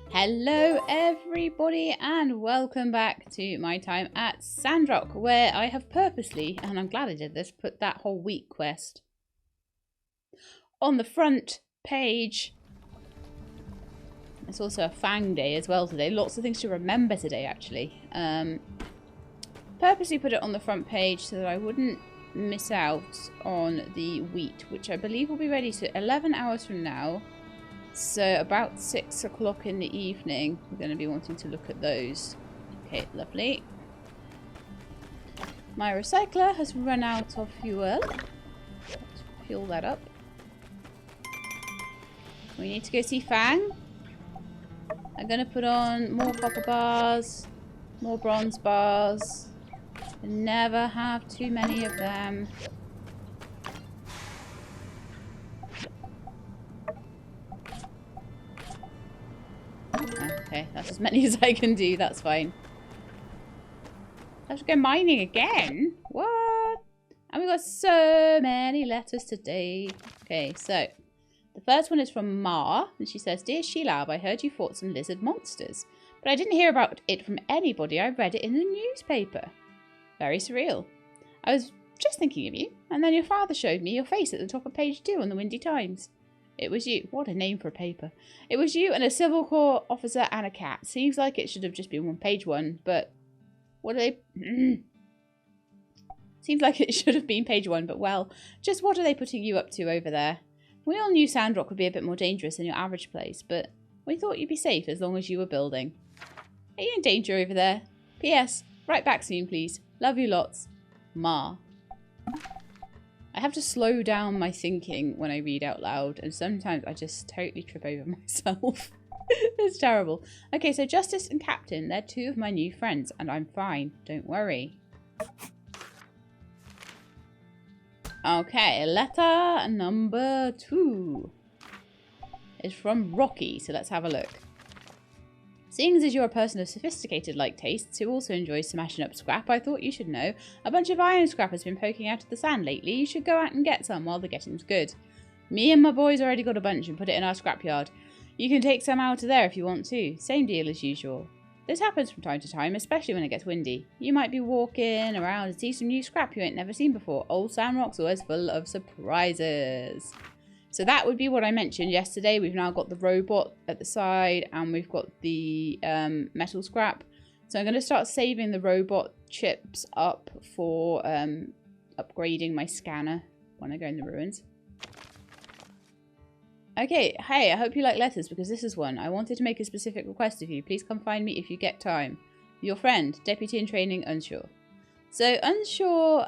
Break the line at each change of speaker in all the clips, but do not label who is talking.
Hello everybody and welcome back to my time at Sandrock, where I have purposely, and I'm glad I did this, put that whole week quest on the front page. It's also a Fang Day as well today. Lots of things to remember today actually. Purposely put it on the front page so that I wouldn't miss out on the wheat, which I believe will be ready to 11 hours from now. So about 6 o'clock in the evening, we're going to be wanting to look at those. Okay, lovely. My recycler has run out of fuel. Let's fuel that up. We need to go see Fang. I'm going to put on more copper bars, more bronze bars. Never have too many of them. Okay, that's as many as I can do, that's fine. I have to go mining again? What? And we got so many letters today. Okay, so the first one is from Ma, and she says, "Dear Sheilab, I heard you fought some lizard monsters, but I didn't hear about it from anybody. I read it in the newspaper. Very surreal. I was just thinking of you, and then your father showed me your face at the top of page 2 on the Windy Times. It was you." What a name for a paper. "It was you and a Civil Corps officer and a cat. Seems like it should have just been on page 1, but what are they... Seems like it should have been page 1, but well, just what are they putting you up to over there? We all knew Sandrock would be a bit more dangerous than your average place, but we thought you'd be safe as long as you were building. Are you in danger over there? P.S. Write back soon, please. Love you lots. Ma." I have to slow down my thinking when I read out loud, and sometimes I just totally trip over myself. It's terrible. Okay, so Justice and Captain, they're 2 of my new friends, and I'm fine. Don't worry. Okay, letter number 2 is from Rocky, so let's have a look. "Seeing as you're a person of sophisticated-like tastes who also enjoys smashing up scrap, I thought you should know a bunch of iron scrap has been poking out of the sand lately. You should go out and get some while the getting's good. Me and my boys already got a bunch and put it in our scrapyard. You can take some out of there if you want to. Same deal as usual. This happens from time to time, especially when it gets windy. You might be walking around and see some new scrap you ain't never seen before. Old Sandrock's always full of surprises." So that would be what I mentioned yesterday. We've now got the robot at the side and we've got the metal scrap. So I'm going to start saving the robot chips up for upgrading my scanner when I go in the ruins. Okay, hey, I hope you like letters because this is one. "I wanted to make a specific request of you. Please come find me if you get time. Your friend, Deputy in Training, Unsure." So Unsure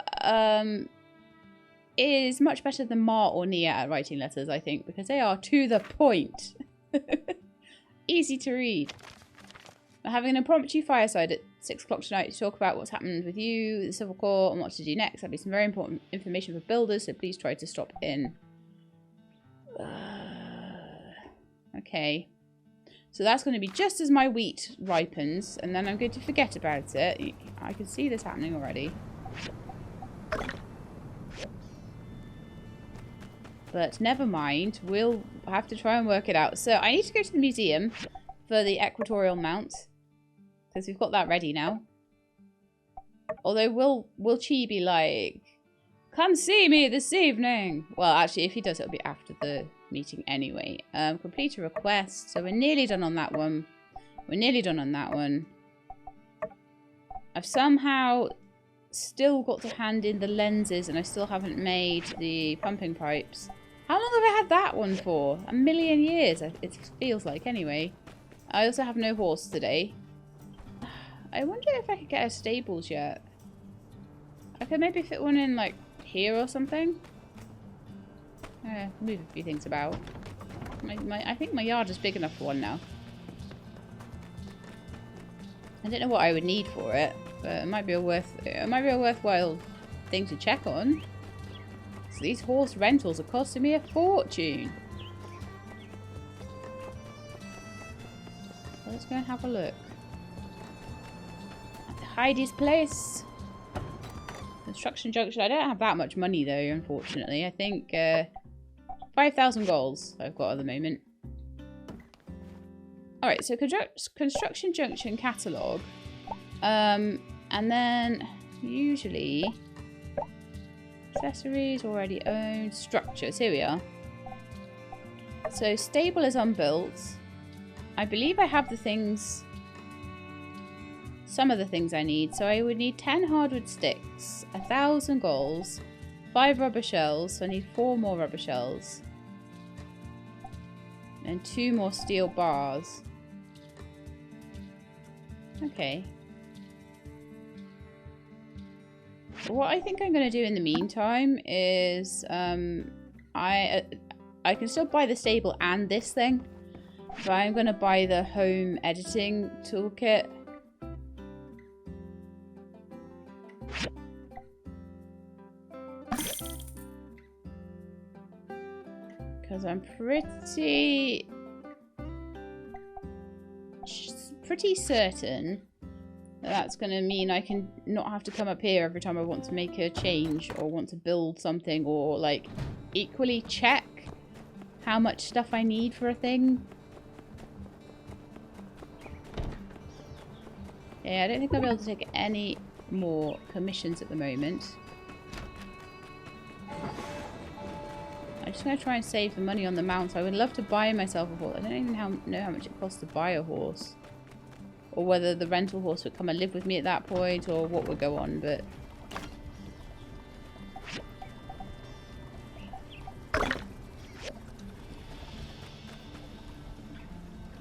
is much better than Ma or Nia at writing letters, I think, because they are to the point. Easy to read. "We're having an impromptu fireside at 6 o'clock tonight to talk about what's happened with you, the Civil Corps, and what to do next. That'll be some very important information for builders, so please try to stop in." Okay. So that's going to be just as my wheat ripens, and then I'm going to forget about it. I can see this happening already. But never mind, we'll have to try and work it out. So I need to go to the museum for the equatorial mount, because we've got that ready now. Although will Chi be like, "Come see me this evening"? Well, actually, if he does, it'll be after the meeting anyway. Complete a request. So we're nearly done on that one. We're nearly done on that one. I've somehow still got to hand in the lenses, and I still haven't made the pumping pipes. How long have I had that one for? A million years, it feels like, anyway. I also have no horse today. I wonder if I could get a stables yet. I could maybe fit one in, like, here or something. Move a few things about. I think my yard is big enough for one now. I don't know what I would need for it, but it might be a worthwhile thing to check on. So these horse rentals are costing me a fortune. So let's go and have a look. At Heidi's place. Construction junction. I don't have that much money though, unfortunately. I think 5,000 goals I've got at the moment. Alright, so construction junction catalog. And then usually accessories already owned. Structures, here we are. So stable is unbuilt. I believe I have the things, some of the things I need. So I would need 10 hardwood sticks, 1,000 galls, 5 rubber shells. So I need 4 more rubber shells. And 2 more steel bars. Okay. What I think I'm going to do in the meantime is I can still buy the stable and this thing. But I'm going to buy the home editing toolkit. Because I'm pretty certain that that's going to mean I can not have to come up here every time I want to make a change or want to build something, or like equally check how much stuff I need for a thing. Yeah, I don't think I'll be able to take any more commissions at the moment. I'm just going to try and save the money on the mounts. I would love to buy myself a horse. I don't even know how much it costs to buy a horse. Or whether the rental horse would come and live with me at that point, or what would go on, but...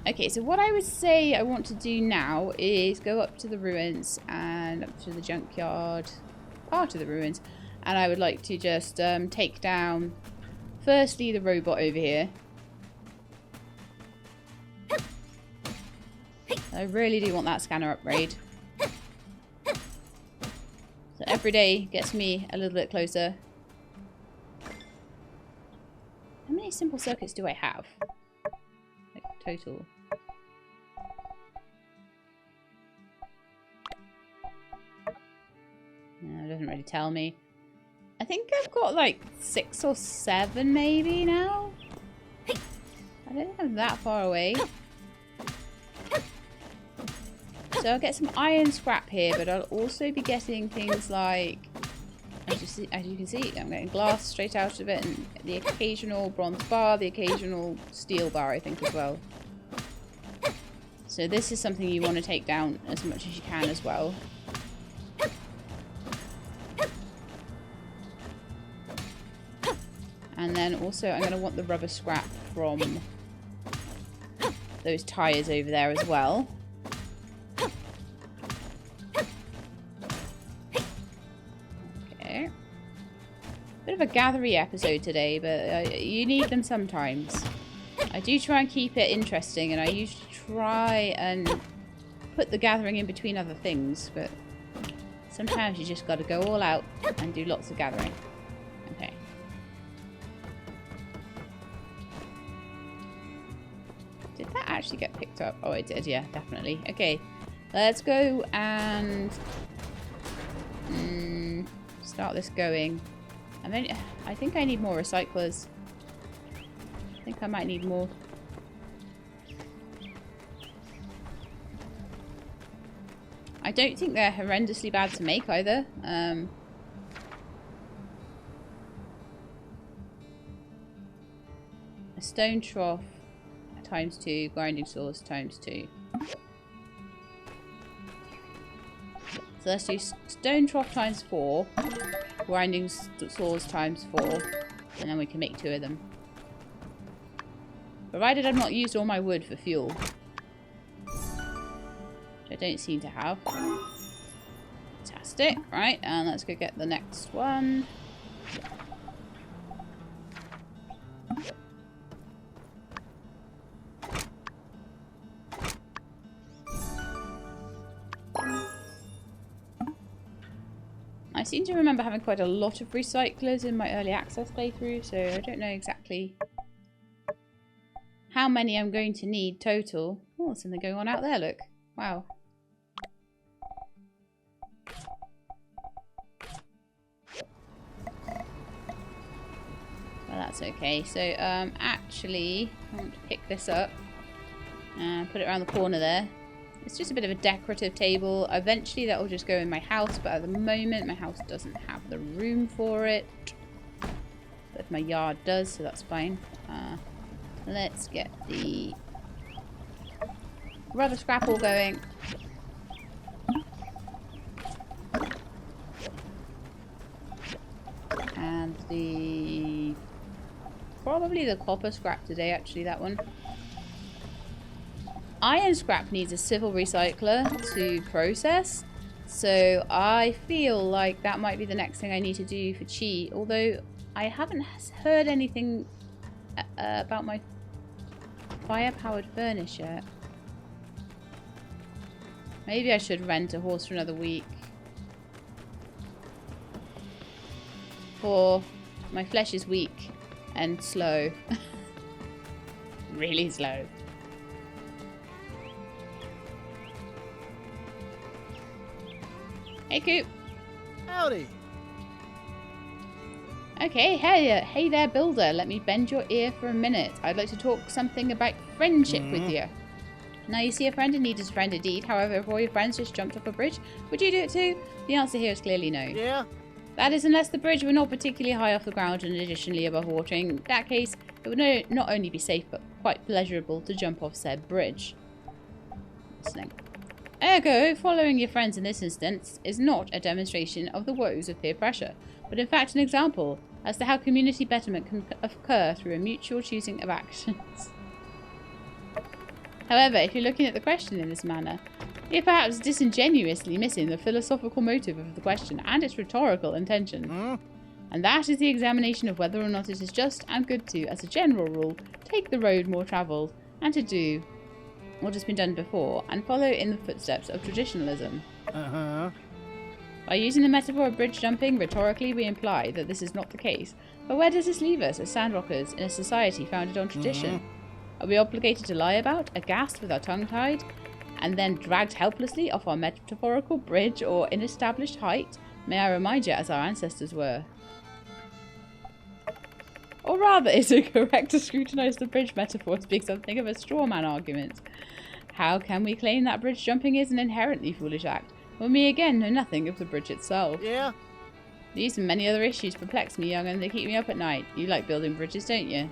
Okay, so what I would say I want to do now is go up to the ruins and up to the junkyard, part of the ruins, and I would like to just take down, firstly, the robot over here. I really do want that scanner upgrade. So every day gets me a little bit closer. How many simple circuits do I have? Like, total. No, it doesn't really tell me. I think I've got like 6 or 7 maybe now. I don't think I'm that far away. So I'll get some iron scrap here, but I'll also be getting things like, as you can see, I'm getting glass straight out of it, and the occasional bronze bar, the occasional steel bar, I think, as well. So this is something you want to take down as much as you can as well. And then also I'm going to want the rubber scrap from those tyres over there as well. Okay. Bit of a gathery episode today, but you need them sometimes. I do try and keep it interesting, and I usually try and put the gathering in between other things, but sometimes you just got to go all out and do lots of gathering. Okay. Did that actually get picked up? Oh, it did, yeah, definitely. Okay, let's go and start this going. And then I think I need more recyclers. I think I might need more. I don't think they're horrendously bad to make either. A stone trough ×2, grinding saws ×2. So let's do stone trough ×4, grinding saws ×4, and then we can make 2 of them. Provided I've not used all my wood for fuel. Which I don't seem to have. Fantastic. Right, and let's go get the next one. I seem to remember having quite a lot of recyclers in my early access playthrough, so I don't know exactly how many I'm going to need total. Oh, there's something going on out there, look. Wow. Well, that's okay. So, actually, I want to pick this up. Put it around the corner there. It's just a bit of a decorative table. Eventually that will just go in my house, but at the moment my house doesn't have the room for it. But my yard does, so that's fine. Let's get the rubber scrap all going. And probably the copper scrap today, actually, that one. Iron scrap needs a civil recycler to process, so I feel like that might be the next thing I need to do for Chi, although I haven't heard anything about my fire-powered furnace yet. Maybe I should rent a horse for another week. For my flesh is weak and slow. Really slow. Hey, Coop.
Howdy.
Okay, hey there, builder. Let me bend your ear for a minute. I'd like to talk something about friendship with you. Now, you see a friend in need is a friend indeed. However, if all your friends just jumped off a bridge, would you do it too? The answer here is clearly no.
Yeah.
That is, unless the bridge were not particularly high off the ground and additionally above watering. In that case, it would not only be safe, but quite pleasurable to jump off said bridge. Listening. Ergo, following your friends in this instance is not a demonstration of the woes of peer pressure, but in fact an example as to how community betterment can occur through a mutual choosing of actions. However, if you're looking at the question in this manner, you're perhaps disingenuously missing the philosophical motive of the question and its rhetorical intention. And that is the examination of whether or not it is just and good to, as a general rule, take the road more travelled and to do what has been done before and follow in the footsteps of traditionalism. By using the metaphor of bridge jumping, rhetorically we imply that this is not the case. But where does this leave us as Sandrockers in a society founded on tradition? Are we obligated to lie about, aghast with our tongue tied, and then dragged helplessly off our metaphorical bridge or inestablished height? May I remind you, as our ancestors were. Or rather, is it correct to scrutinise the bridge metaphor as being something of a straw man argument? How can we claim that bridge jumping is an inherently foolish act, when we again know nothing of the bridge itself?
Yeah.
These and many other issues perplex me, young, and they keep me up at night. You like building bridges, don't you?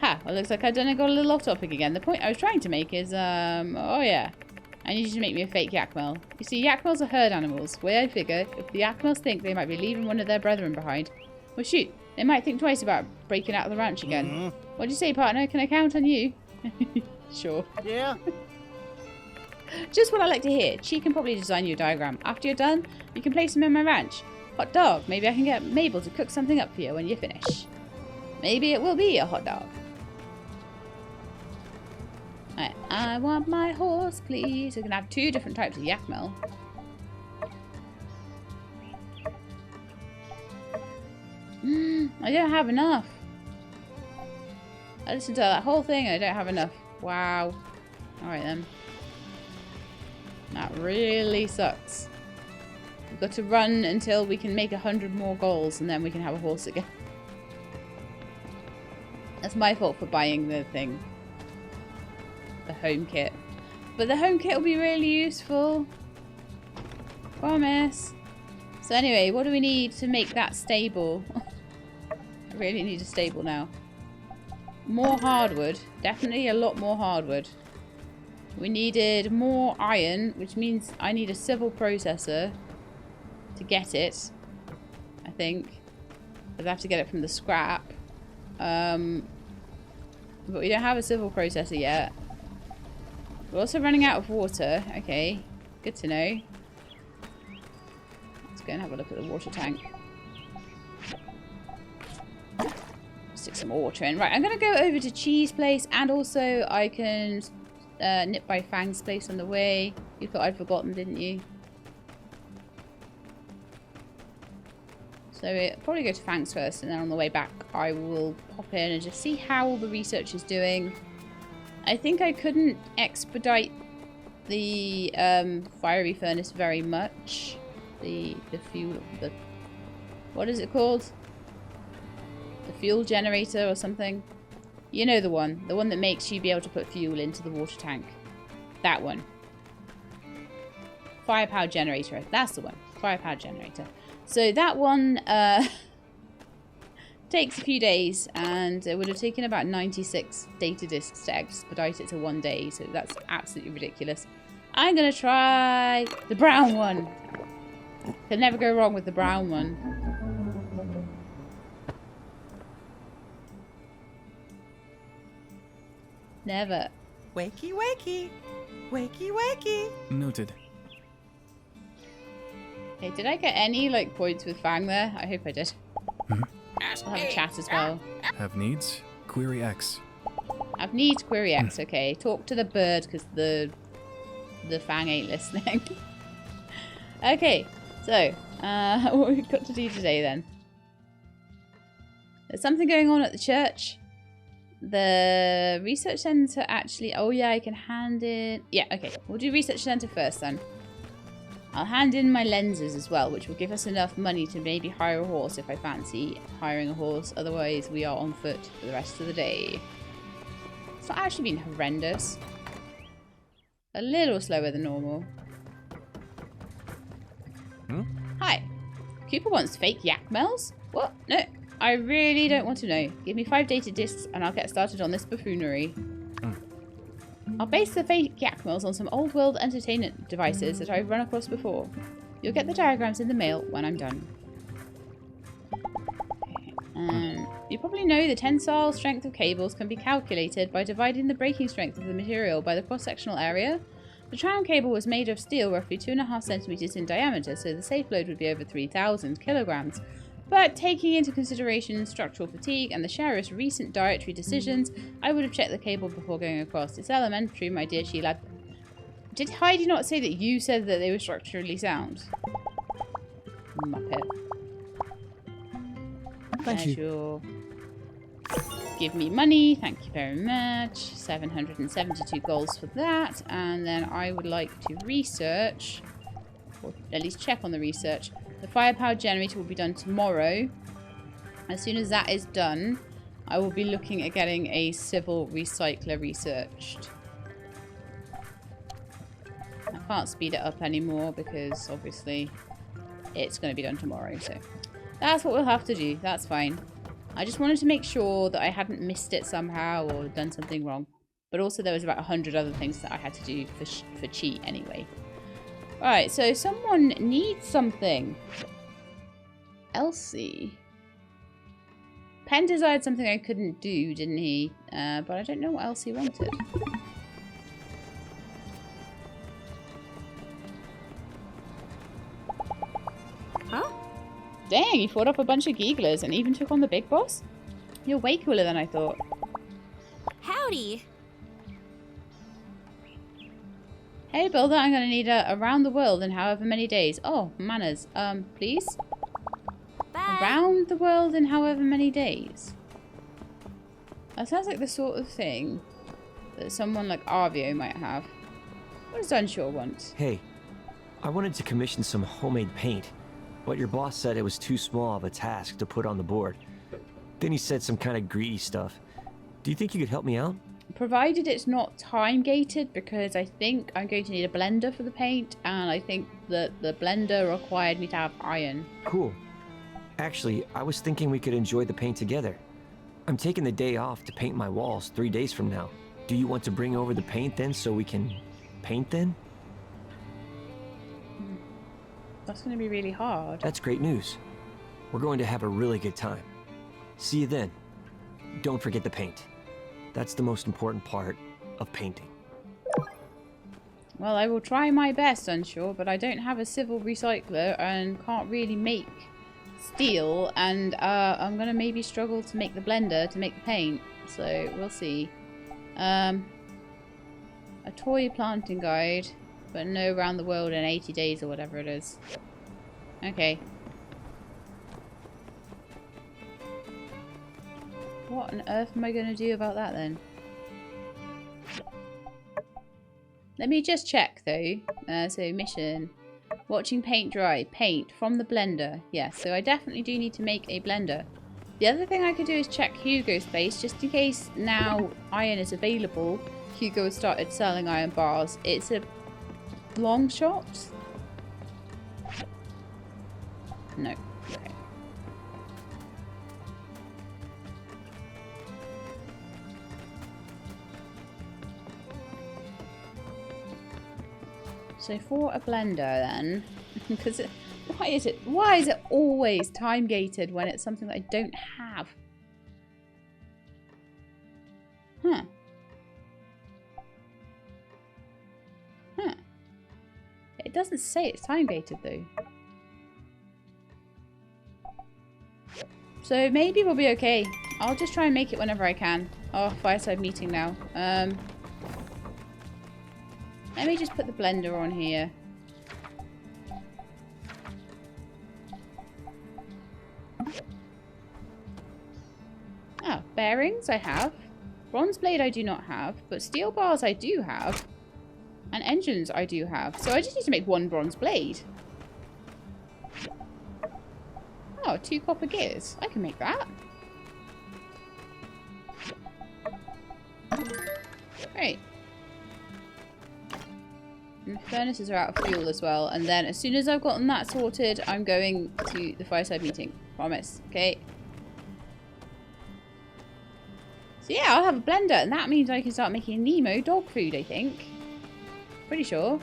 Ha, well, looks like I've got a little off topic again. The point I was trying to make is, oh yeah. I need you to make me a fake Yakmel. You see, Yakmels are herd animals. Way I figure, if the Yakmels think they might be leaving one of their brethren behind, well shoot, they might think twice about breaking out of the ranch again. What do you say, partner? Can I count on you? Sure.
Yeah.
Just what I like to hear. She can probably design you a diagram. After you're done, you can place them in my ranch. Hot dog. Maybe I can get Mabel to cook something up for you when you finish. Maybe it will be a hot dog. Right, I want my horse, please. We can have 2 different types of Yakmel. I don't have enough. I listened to that whole thing and I don't have enough. Wow. Alright then. That really sucks. We've got to run until we can make 100 more goals and then we can have a horse again. That's my fault for buying the thing. The home kit. But the home kit will be really useful. Promise. So anyway, what do we need to make that stable? I really need a stable now. More hardwood. Definitely a lot more hardwood. We needed more iron, which means I need a civil processor to get it. I think. I'd have to get it from the scrap. But we don't have a civil processor yet. We're also running out of water. Okay. Good to know. Let's go and have a look at the water tank. Stick some more water in. Right, I'm going to go over to Chi's place, and also I can nip by Fang's place on the way. You thought I'd forgotten, didn't you? So we'll probably go to Fang's first, and then on the way back I will pop in and just see how the research is doing. I think I couldn't expedite the fiery furnace very much. The fuel, what is it called? The fuel generator or something. You know the one. The one that makes you be able to put fuel into the water tank. That one. Firepower generator. That's the one. Firepower generator. So that one takes a few days, and it would have taken about 96 data disks to expedite it to 1 day. So that's absolutely ridiculous. I'm going to try the brown one. Can never go wrong with the brown one. Never.
Wakey, wakey. Wakey, wakey.
Noted.
Okay, did I get any, like, points with Fang there? I hope I did.
Hmm?
I'll have a chat as well.
Have needs? Query X.
Have needs, query X, okay. Talk to the bird, because the Fang ain't listening. Okay, so, what we've got to do today, then. There's something going on at the church. The research center actually... Oh, yeah, I can hand in... Yeah, okay. We'll do research center first, then. I'll hand in my lenses as well, which will give us enough money to maybe hire a horse if I fancy hiring a horse. Otherwise, we are on foot for the rest of the day. It's not actually been horrendous. A little slower than normal.
Hmm?
Hi. Cooper wants fake yak mells? What? No. I really don't want to know. Give me 5 data disks and I'll get started on this buffoonery. I'll base the fake yak mills on some old world entertainment devices that I've run across before. You'll get the diagrams in the mail when I'm done. Okay. You probably know the tensile strength of cables can be calculated by dividing the breaking strength of the material by the cross-sectional area. The tram cable was made of steel roughly 2.5 centimeters in diameter, so the safe load would be over 3,000 kilograms. But taking into consideration structural fatigue and the sheriff's recent dietary decisions, I would have checked the cable before going across. It's elementary, my dear Sheila. Did Heidi not say that you said that they were structurally sound? Muppet.
Thank you.
Give me money. Thank you very much. 772 goals for that. And then I would like to research, or at least check on the research. The firepower generator will be done tomorrow. As soon as that is done, I will be looking at getting a civil recycler researched. I can't speed it up anymore because obviously it's going to be done tomorrow. So that's what we'll have to do. That's fine. I just wanted to make sure that I hadn't missed it somehow or done something wrong. But also there was about 100 other things that I had to do for cheat anyway. Alright, so someone needs something. Elsie. Penn desired something I couldn't do, didn't he? But I don't know what else he wanted.
Huh?
Dang, you fought off a bunch of geeglers and even took on the big boss? You're way cooler than I thought.
Howdy.
Hey, Builder, I'm going to need a around the world in however many days. Oh, manners. Please?
Bye.
Around the world in however many days? That sounds like the sort of thing that someone like Arvio might have. What does Unsure want?
Hey, I wanted to commission some homemade paint, but your boss said it was too small of a task to put on the board. Then he said some kind of greedy stuff. Do you think you could help me out?
Provided it's not time gated, because I think I'm going to need a blender for the paint, and I think that the blender required me to have iron.
Cool. Actually, I was thinking we could enjoy the paint together. I'm taking the day off to paint my walls 3 days from now. Do you want to bring over the paint then so we can paint then?
That's going to be really hard.
That's great news. We're going to have a really good time. See you then. Don't forget the paint. That's the most important part of painting.
Well, I will try my best, Unsure, but I don't have a civil recycler and can't really make steel, and I'm going to maybe struggle to make the blender to make the paint, so we'll see. A toy planting guide, but no around the world in 80 days or whatever it is. Okay. What on earth am I going to do about that then? Let me just check though. So mission. Watching paint dry. Paint from the blender. Yes, so I definitely do need to make a blender. The other thing I could do is check Hugo's place, just in case now iron is available. Hugo has started selling iron bars. It's a long shot. No. Okay. So for a blender then, because why is it always time gated when it's something that I don't have? Huh. Huh. It doesn't say it's time gated though. So maybe we'll be okay. I'll just try and make it whenever I can. Oh, fireside meeting now. Let me just put the blender on here. Ah, bearings I have. Bronze blade I do not have, but steel bars I do have. And engines I do have. So I just need to make one bronze blade. Oh, 2 copper gears. I can make that. Great. And the furnaces are out of fuel as well. And then as soon as I've gotten that sorted, I'm going to the fireside meeting. Promise. Okay. So yeah, I'll have a blender. And that means I can start making Nemo dog food, I think. Pretty sure.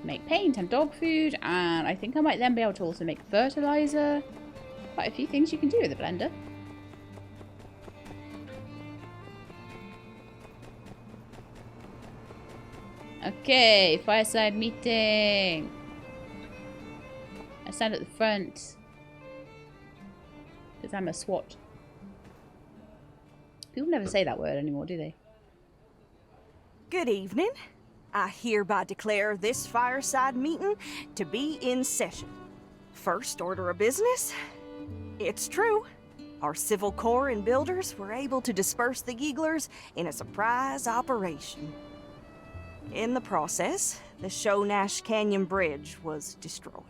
Make paint and dog food. And I think I might then be able to also make fertilizer. Quite a few things you can do with a blender. Okay, fireside meeting. I stand at the front. Because I'm a SWAT. People never say that word anymore, do they?
Good evening. I hereby declare this fireside meeting to be in session. First order of business. It's true. Our civil corps and builders were able to disperse the Geeglers in a surprise operation. In the process, the Shonash Canyon Bridge was destroyed.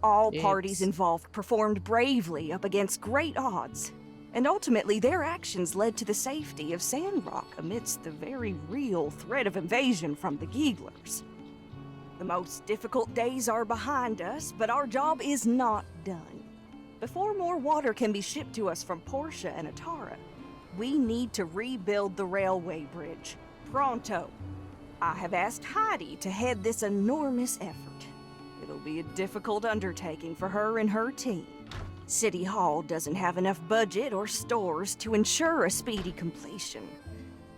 All parties involved performed bravely up against great odds, and ultimately their actions led to the safety of Sandrock amidst the very real threat of invasion from the Geeglers. The most difficult days are behind us, but our job is not done. Before more water can be shipped to us from Portia and Atara, we need to rebuild the railway bridge. Pronto. I have asked Heidi to head this enormous effort. It'll be a difficult undertaking for her and her team. City Hall doesn't have enough budget or stores to ensure a speedy completion.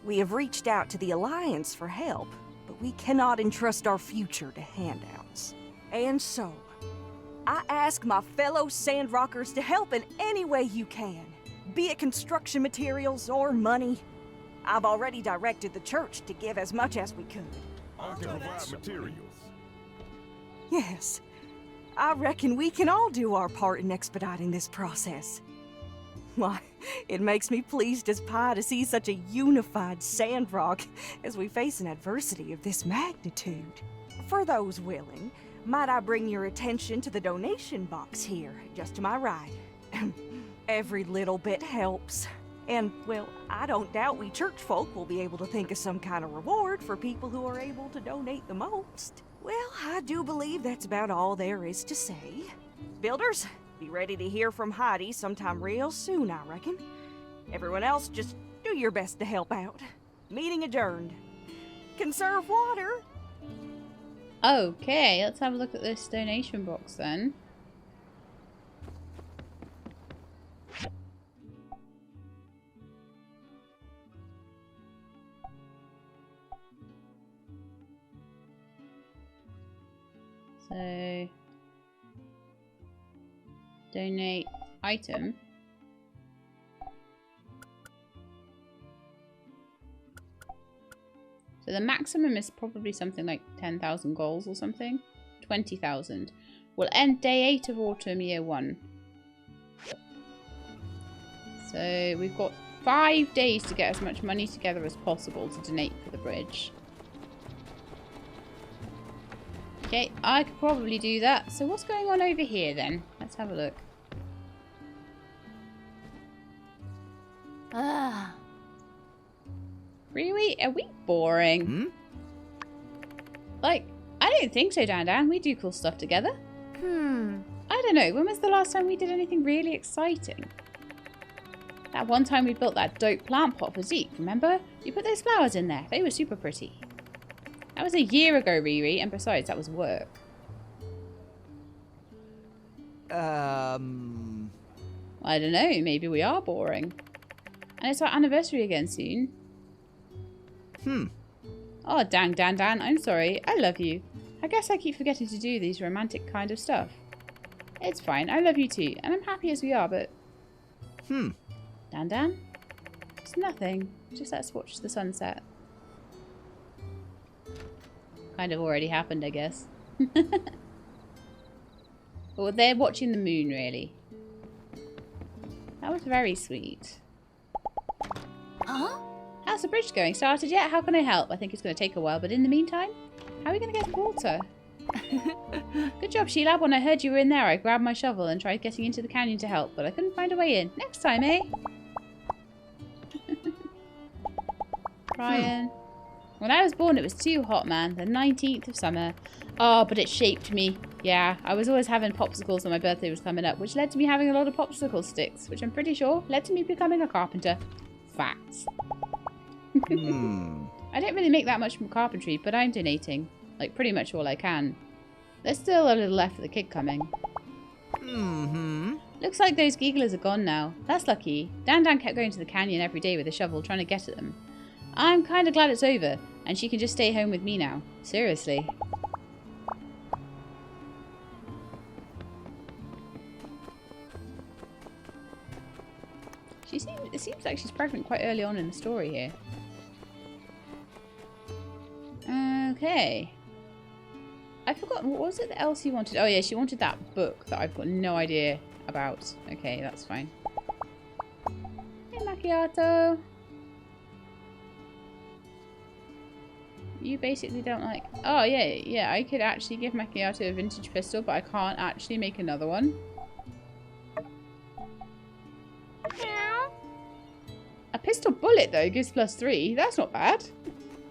We have reached out to the Alliance for help, but we cannot entrust our future to handouts. And so, I ask my fellow Sandrockers to help in any way you can, be it construction materials or money. I've already directed the church to give as much as we could.
I can provide materials.
Yes, I reckon we can all do our part in expediting this process. Why, it makes me pleased as pie to see such a unified Sandrock as we face an adversity of this magnitude. For those willing, might I bring your attention to the donation box here, just to my right? Every little bit helps. And, well, I don't doubt we church folk will be able to think of some kind of reward for people who are able to donate the most. Well, I do believe that's about all there is to say. Builders, be ready to hear from Heidi sometime real soon, I reckon. Everyone else, just do your best to help out. Meeting adjourned. Conserve water.
Okay, let's have a look at this donation box then. So, donate item. So the maximum is probably something like 10,000 goals or something. 20,000. We'll end day 8 of autumn, year 1. So we've got 5 days to get as much money together as possible to donate for the bridge. Okay, I could probably do that. So what's going on over here then? Let's have a look.
Ugh.
Really? Are we boring?
Hmm?
Like, I don't think so, Dan Dan. We do cool stuff together. I don't know. When was the last time we did anything really exciting? That one time we built that dope plant pot for Zeke, remember? You put those flowers in there. They were super pretty. That was a year ago, Riri, and besides, that was work. I don't know. Maybe we are boring. And it's our anniversary again soon. Oh, Dan, Dan, Dan. I'm sorry. I love you. I guess I keep forgetting to do these romantic kind of stuff. It's fine. I love you too. And I'm happy as we are, but... Dan, Dan? It's nothing. Just let's watch the sunset. Kind of already happened, I guess. Well, they're watching the moon, really. That was very sweet.
Huh?
How's the bridge going? Started yet? How can I help? I think it's going to take a while, but in the meantime, how are we going to get water? Good job, Sheila. When I heard you were in there, I grabbed my shovel and tried getting into the canyon to help, but I couldn't find a way in. Next time, eh? Ryan. When I was born, it was too hot, man. The 19th of summer. Oh, but it shaped me. Yeah, I was always having popsicles when my birthday was coming up, which led to me having a lot of popsicle sticks, which I'm pretty sure led to me becoming a carpenter. Facts. I don't really make that much from carpentry, but I'm donating. Like, pretty much all I can. There's still a little left for the kid coming. Looks like those gigglers are gone now. That's lucky. Dan Dan kept going to the canyon every day with a shovel trying to get at them. I'm kind of glad it's over, and she can just stay home with me now. Seriously. It seems like she's pregnant quite early on in the story here. Okay. I forgot, what was it else she wanted? Oh yeah, she wanted that book that I've got no idea about. Okay, that's fine. Hey, Macchiato. You basically don't like... Oh, yeah, I could actually give Macchiato a vintage pistol, but I can't actually make another one. A pistol bullet, though, gives +3. That's not bad.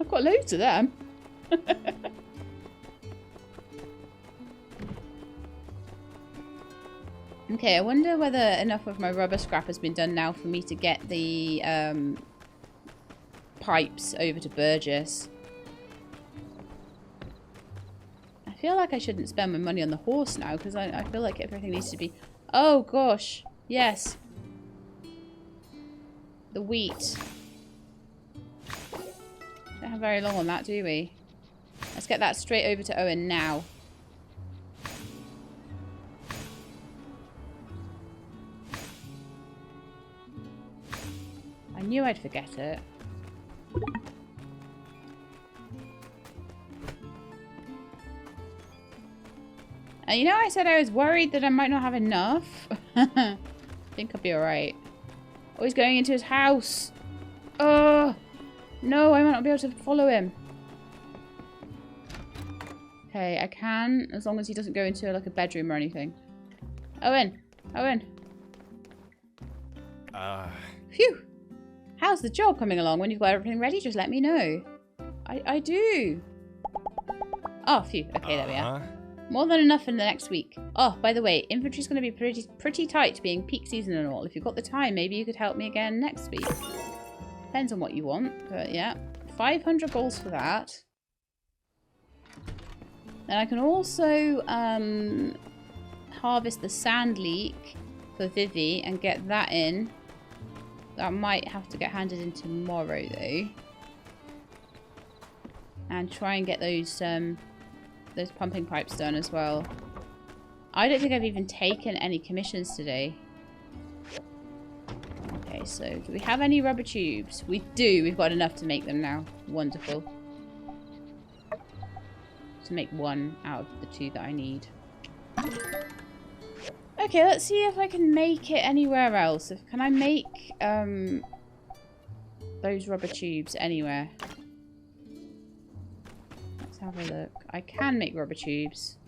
I've got loads of them. Okay, I wonder whether enough of my rubber scrap has been done now for me to get the pipes over to Burgess. I feel like I shouldn't spend my money on the horse now, because I feel like everything needs to be... Oh, gosh. Yes. The wheat. Don't have very long on that, do we? Let's get that straight over to Owen now. I knew I'd forget it. You know, I said I was worried that I might not have enough. I think I'll be alright. Oh, he's going into his house. Oh, no, I might not be able to follow him. Okay, I can, as long as he doesn't go into like a bedroom or anything. Owen, Owen. Phew. How's the job coming along? When you've got everything ready, just let me know. I do. Oh, phew. Okay, there we are. More than enough in the next week. Oh, by the way, inventory's going to be pretty tight, being peak season and all. If you've got the time, maybe you could help me again next week. Depends on what you want, but yeah. 500 goals for that. Then I can also harvest the sand leek for Vivi and get that in. That might have to get handed in tomorrow, though. And try and get those pumping pipes done as well. I don't think I've even taken any commissions today. Okay, so do we have any rubber tubes? We do. We've got enough to make them now. Wonderful. To make one out of the two that I need. Okay, let's see if I can make it anywhere else. Can I make those rubber tubes anywhere? Let's have a look. I can make rubber tubes.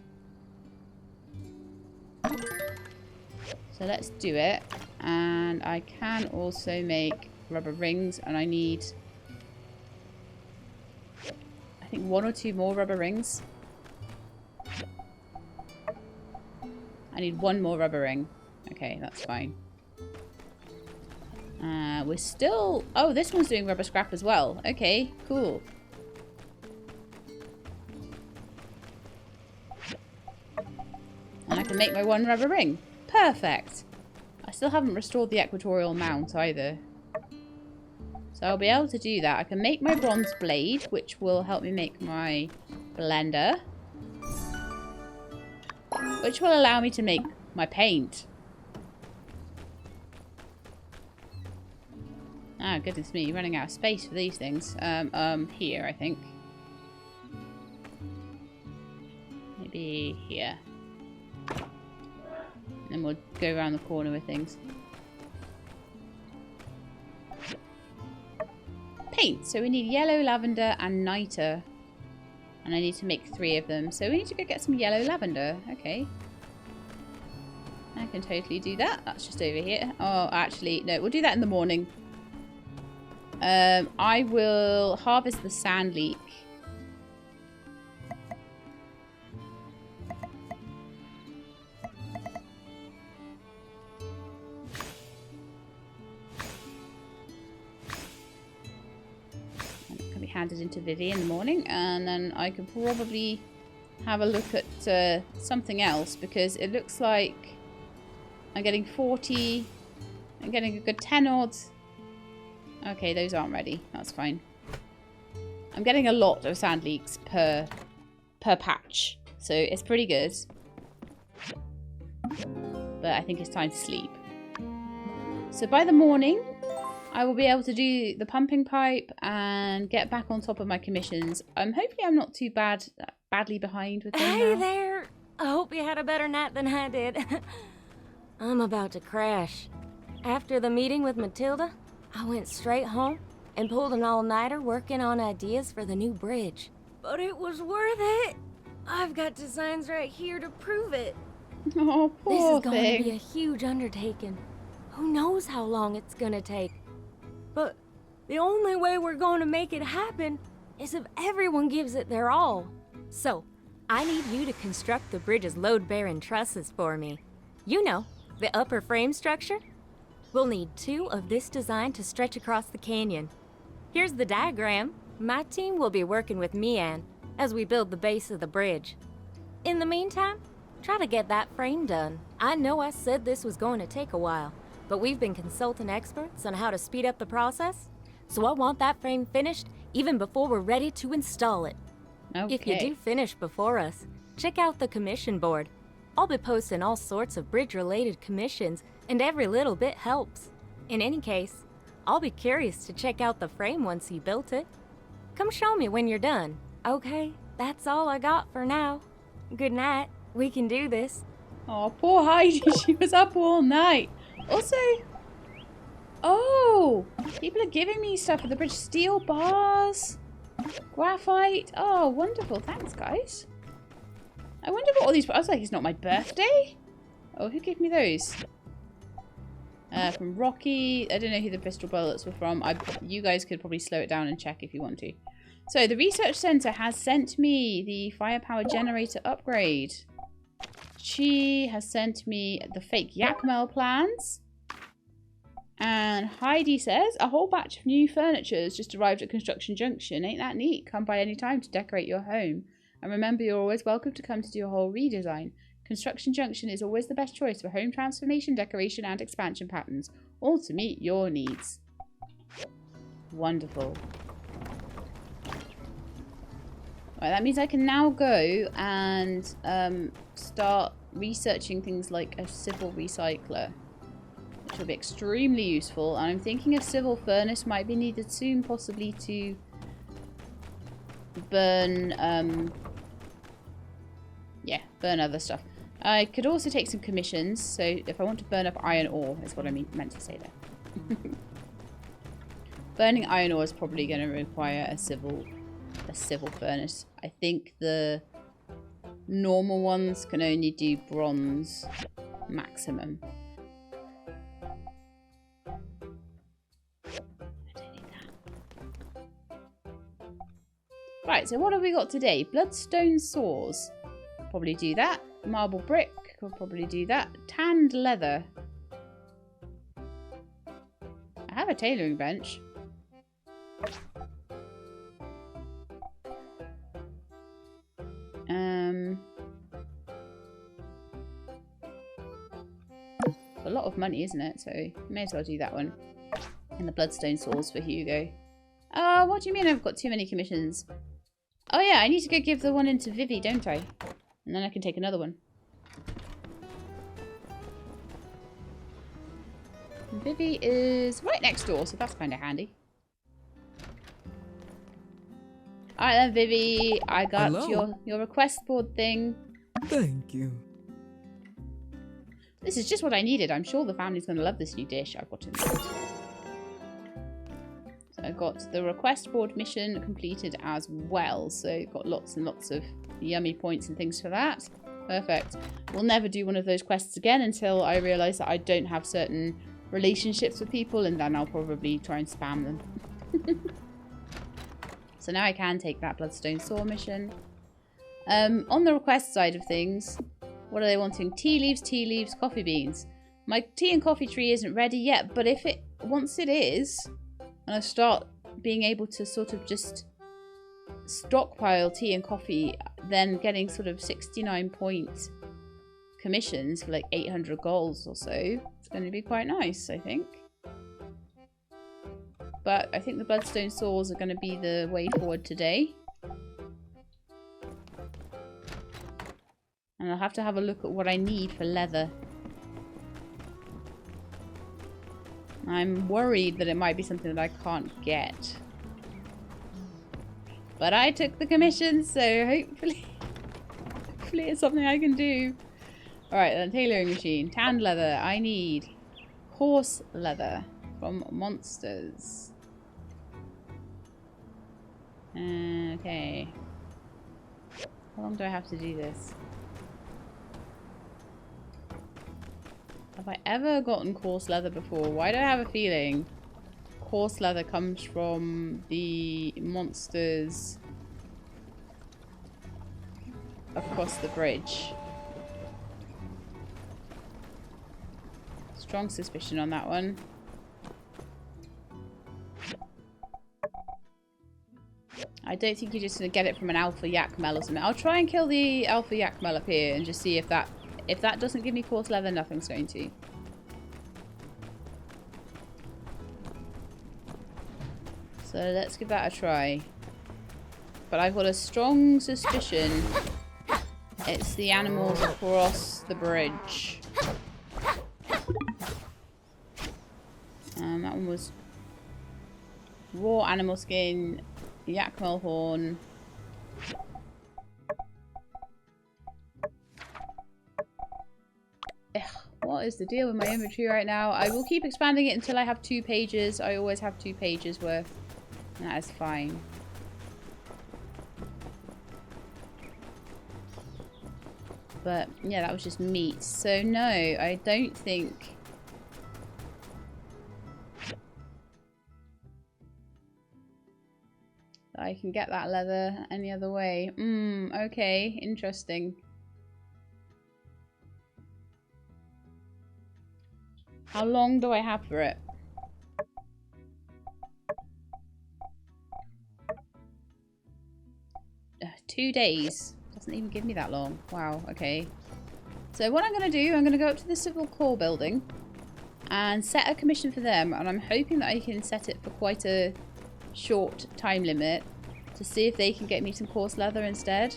So let's do it. And I can also make rubber rings, and I need, I think, 1 or 2 more rubber rings. I need 1 more rubber ring. Okay, that's fine. We're still... Oh, this one's doing rubber scrap as well. Okay, cool. And I can make my 1 rubber ring. Perfect. I still haven't restored the equatorial mount either. So I'll be able to do that. I can make my bronze blade, which will help me make my blender. Which will allow me to make my paint. Ah, goodness me, running out of space for these things. Here, I think. Maybe here. And we'll go around the corner with things. Paint. So we need yellow, lavender, and niter. And I need to make 3 of them. So we need to go get some yellow lavender. Okay. I can totally do that. That's just over here. Oh, actually, no. We'll do that in the morning. I will harvest the sand leek. Handed into Vivi in the morning, and then I could probably have a look at something else, because it looks like I'm getting 40. I'm getting a good 10 odds. Okay, those aren't ready. That's fine. I'm getting a lot of sand leeks per patch, so it's pretty good. But I think it's time to sleep. So by the morning, I will be able to do the pumping pipe and get back on top of my commissions. Hopefully I'm not too badly behind with them
Hey
now.
there! I hope you had a better night than I did. I'm about to crash. After the meeting with Matilda, I went straight home and pulled an all-nighter working on ideas for the new bridge. But it was worth it! I've got designs right here to prove it.
Oh,
This
poor
is going to be a
thing.
huge undertaking. Who knows how long it's gonna take? But the only way we're going to make it happen is if everyone gives it their all. So, I need you to construct the bridge's load-bearing trusses for me. You know, the upper frame structure? We'll need 2 of this design to stretch across the canyon. Here's the diagram. My team will be working with Mian as we build the base of the bridge. In the meantime, try to get that frame done. I know I said this was going to take a while, but we've been consulting experts on how to speed up the process, so I want that frame finished even before we're ready to install it.
Okay.
If you do finish before us, check out the commission board. I'll be posting all sorts of bridge-related commissions, and every little bit helps. In any case, I'll be curious to check out the frame once you built it. Come show me when you're done. Okay, that's all I got for now. Good night. We can do this.
Oh, poor Heidi. She was up all night. Also, oh, people are giving me stuff for the bridge. Steel bars, graphite. Oh, wonderful. Thanks, guys. I wonder what all these... I was like, it's not my birthday? Oh, who gave me those? From Rocky. I don't know who the pistol bullets were from. You guys could probably slow it down and check if you want to. So, the research center has sent me the firepower generator upgrade. She has sent me the fake Yakmel plans. And Heidi says, a whole batch of new furniture has just arrived at Construction Junction. Ain't that neat? Come by any time to decorate your home. And remember, you're always welcome to come to do a whole redesign. Construction Junction is always the best choice for home transformation, decoration, and expansion patterns, all to meet your needs. Wonderful. Right, that means I can now go and start researching things like a civil recycler, which will be extremely useful. And I'm thinking a civil furnace might be needed soon, possibly to burn, burn other stuff. I could also take some commissions, so if I want to burn up iron ore, is what I meant to say there. Burning iron ore is probably going to require a civil furnace. I think the normal ones can only do bronze maximum. Right, so what have we got today? Bloodstone saws. Probably do that. Marble brick. Could probably do that. Tanned leather. I have a tailoring bench. A lot of money, isn't it? So may as well do that one. And the bloodstone saws for Hugo. What do you mean I've got too many commissions? Oh yeah, I need to go give the one into Vivi, don't I? And then I can take another one. And Vivi is right next door, so that's kind of handy. Alright then, Vivi, I got your request board thing.
Thank you.
This is just what I needed. I'm sure the family's going to love this new dish I've got in there. So I got the request board mission completed as well. So got lots and lots of yummy points and things for that. Perfect. We'll never do one of those quests again until I realise that I don't have certain relationships with people, and then I'll probably try and spam them. So now I can take that Bloodstone Saw mission. On the request side of things, what are they wanting? Tea leaves, coffee beans. My tea and coffee tree isn't ready yet, but if it, once it is, and I start being able to sort of just stockpile tea and coffee, then getting sort of 69 point commissions for like 800 goals or so, it's going to be quite nice, I think. But I think the Bloodstone Saws are going to be the way forward today. And I'll have to have a look at what I need for leather. I'm worried that it might be something that I can't get. But I took the commission, so hopefully it's something I can do. Alright then, tailoring machine. Tanned leather. I need horse leather from monsters. Okay. How long do I have to do this? Have I ever gotten coarse leather before? Why do I have a feeling coarse leather comes from the monsters across the bridge? Strong suspicion on that one. I don't think you're just going to get it from an alpha yakmel or something. I'll try and kill the alpha yakmel up here and just see if that doesn't give me coarse leather, nothing's going to. So let's give that a try. But I've got a strong suspicion it's the animals across the bridge. That one was raw animal skin, yakmel horn. What is the deal with my inventory right now? I will keep expanding it until I have 2 pages. I always have 2 pages worth. And that is fine. But yeah, that was just meat. So no, I don't think that I can get that leather any other way. Okay, interesting. How long do I have for it? 2 days. Doesn't even give me that long. Wow, okay. So what I'm going to do, I'm going to go up to the Civil Corps building and set a commission for them. And I'm hoping that I can set it for quite a short time limit to see if they can get me some coarse leather instead.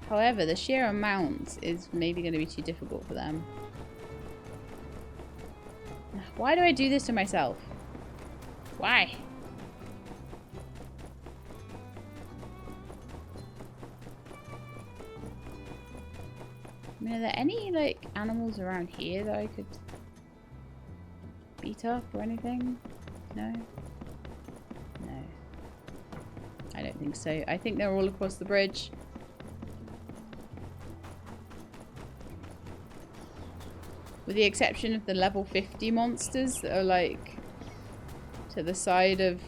However, the sheer amount is maybe going to be too difficult for them. Why do I do this to myself? Why? I mean, are there any, like, animals around here that I could beat up or anything? No? No. I don't think so. I think they're all across the bridge. With the exception of the level 50 monsters that are, like, to the side of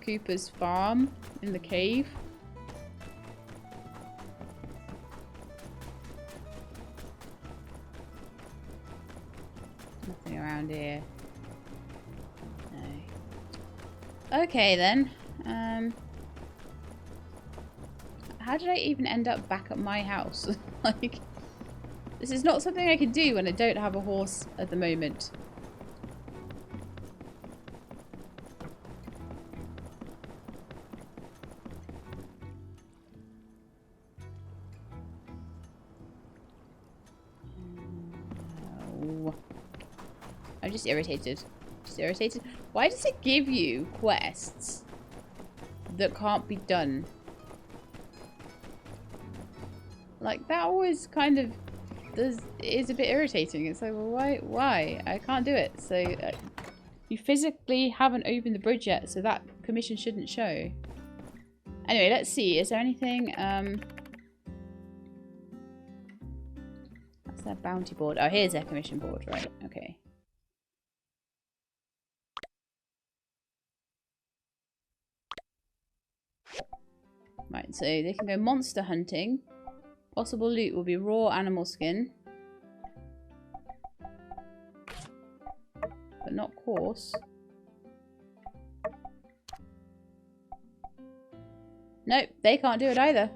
Cooper's farm in the cave. Nothing around here. No. Okay then. How did I even end up back at my house? Like, this is not something I can do when I don't have a horse at the moment. I'm just irritated. Just irritated. Why does it give you quests that can't be done? Like, that always kind of is a bit irritating. It's like, well, why? I can't do it. So, you physically haven't opened the bridge yet, so that commission shouldn't show. Anyway, let's see. Is there anything, that's their bounty board. Oh, here's their commission board, right? Okay. Right, so they can go monster hunting. Possible loot will be raw animal skin. But not coarse. Nope, they can't do it either.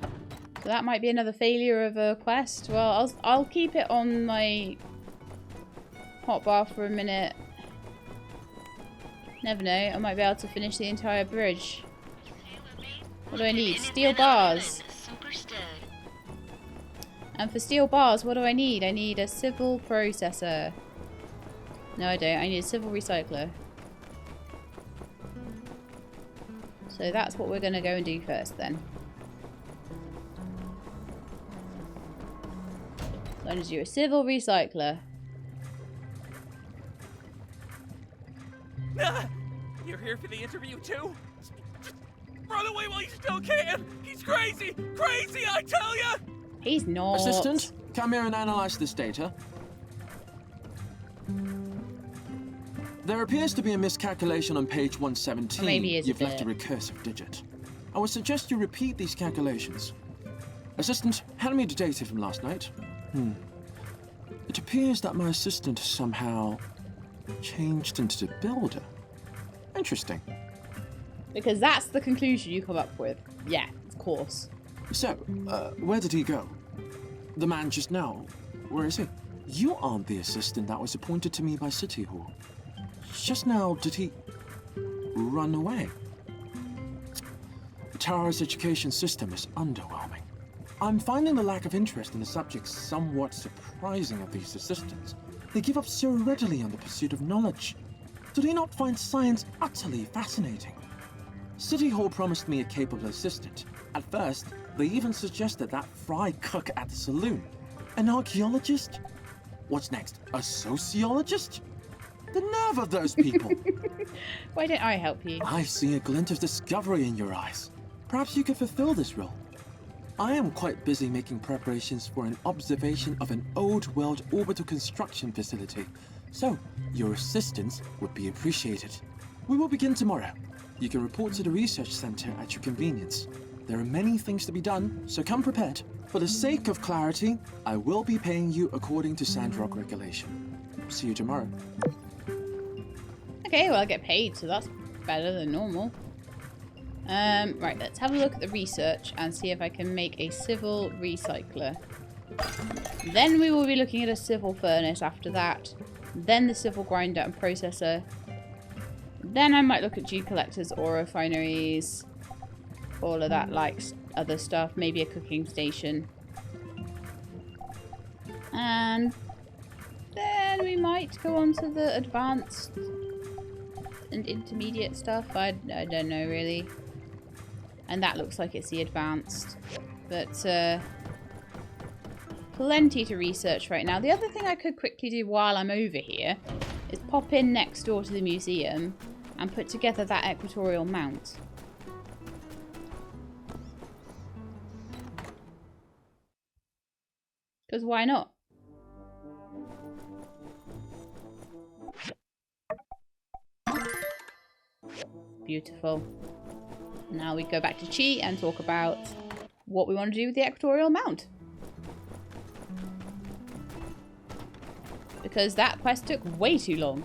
So that might be another failure of a quest. Well, I'll keep it on my hotbar for a minute. Never know, I might be able to finish the entire bridge. What do I need? Steel bars. And for steel bars, what do I need? I need a civil processor. No, I don't. I need a civil recycler. So that's what we're going to go and do first then. So I'm going to do a civil recycler.
You're here for the interview too? Run away while you still can! He's crazy! Crazy, I tell ya!
He's not.
Assistant, come here and analyze this data. There appears to be a miscalculation on page 117.
Maybe it's
You've left a recursive digit. I would suggest you repeat these calculations. Assistant, hand me the data from last night. It appears that my assistant somehow changed into the builder. Interesting.
Because that's the conclusion you come up with. Yeah, of course.
So, where did he go? The man just now. Where is he? You aren't the assistant that was appointed to me by City Hall. Just now, did he run away? Tara's education system is underwhelming. I'm finding the lack of interest in the subject somewhat surprising of these assistants. They give up so readily on the pursuit of knowledge. Do they not find science utterly fascinating? City Hall promised me a capable assistant. At first, they even suggested that fry cook at the saloon. An archaeologist? What's next? A sociologist? The nerve of those people!
Why don't I help you?
I see a glint of discovery in your eyes. Perhaps you could fulfill this role. I am quite busy making preparations for an observation of an old world orbital construction facility, so your assistance would be appreciated. We will begin tomorrow. You can report to the research center at your convenience. There are many things to be done, so come prepared. For the sake of clarity, I will be paying you according to Sandrock regulation. See you tomorrow.
Okay, well I get paid, so that's better than normal. Right, let's have a look at the research and see if I can make a civil recycler. Then we will be looking at a civil furnace after that. Then the civil grinder and processor. Then I might look at dew collectors or refineries. All of that, like other stuff. Maybe a cooking station. And then we might go on to the advanced and intermediate stuff. I don't know really. And that looks like it's the advanced. But plenty to research right now. The other thing I could quickly do while I'm over here is pop in next door to the museum and put together that equatorial mount. Because why not? Beautiful. Now we go back to Chi and talk about what we want to do with the equatorial mount. Because that quest took way too long.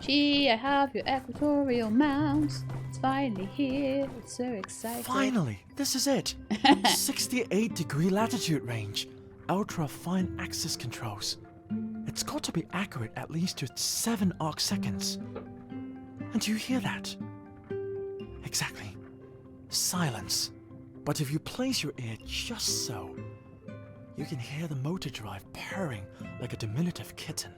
Chi, I have your equatorial mount. It's finally here. It's so exciting.
Finally, this is it. 68-degree latitude range. Ultra fine axis controls. It's got to be accurate at least to 7 arc seconds. And do you hear that? Exactly. Silence. But if you place your ear just so, you can hear the motor drive purring like a diminutive kitten.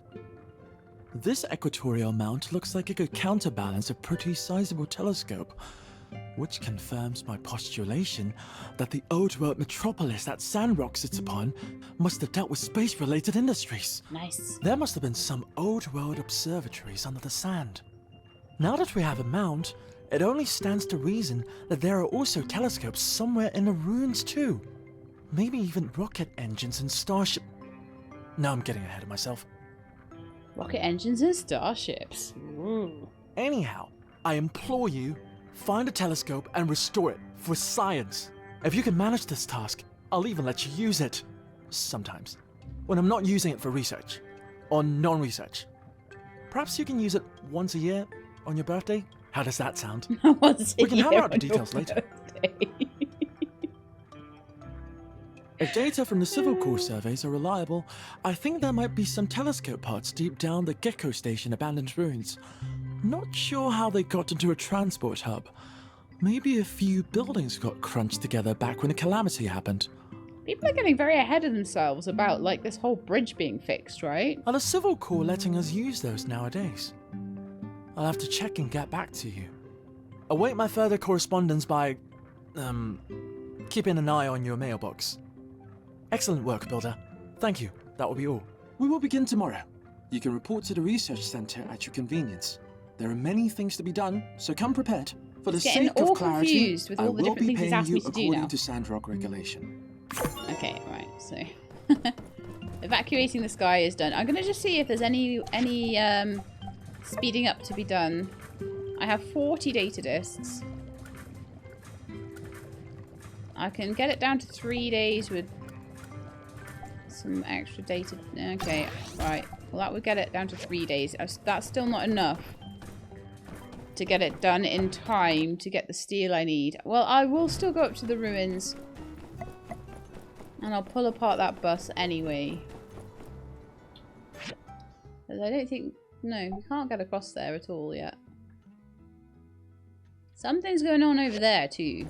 This equatorial mount looks like it could counterbalance a pretty sizable telescope, which confirms my postulation that the old world metropolis that Sandrock sits upon must have dealt with space-related industries.
Nice.
There must have been some old world observatories under the sand. Now that we have a mount, it only stands to reason that there are also telescopes somewhere in the ruins too. Maybe even rocket engines and starship... No, I'm getting ahead of myself.
Rocket engines and starships. Ooh.
Anyhow, I implore you, find a telescope and restore it for science. If you can manage this task, I'll even let you use it. Sometimes. When I'm not using it for research. Or non-research. Perhaps you can use it once a year on your birthday? How does that sound? We can hammer out the details later. If data from the Civil Corps surveys are reliable, I think there might be some telescope parts deep down the Gecko Station abandoned ruins. Not sure how they got into a transport hub. Maybe a few buildings got crunched together back when the calamity happened.
People are getting very ahead of themselves about, like, this whole bridge being fixed, right?
Are the Civil Corps letting us use those nowadays? I'll have to check and get back to you. Await my further correspondence by... keeping an eye on your mailbox. Excellent work, Builder. Thank you. That will be all.
We will begin tomorrow. You can report to the research center at your convenience. There are many things to be done, so come prepared. For the sake of clarity,
with
I
all the
will
different
be
things he's
paying
asked me
you
to do
according
now.
to Sandrock regulation.
Okay, right, so... evacuating the sky is done. I'm going to just see if there's any speeding up to be done. I have 40 data disks. I can get it down to 3 days with some extra data. Okay, right. Well, that would get it down to 3 days. That's still not enough to get it done in time to get the steel I need. Well, I will still go up to the ruins. And I'll pull apart that bus anyway. Because I don't think... No, we can't get across there at all yet. Something's going on over there too.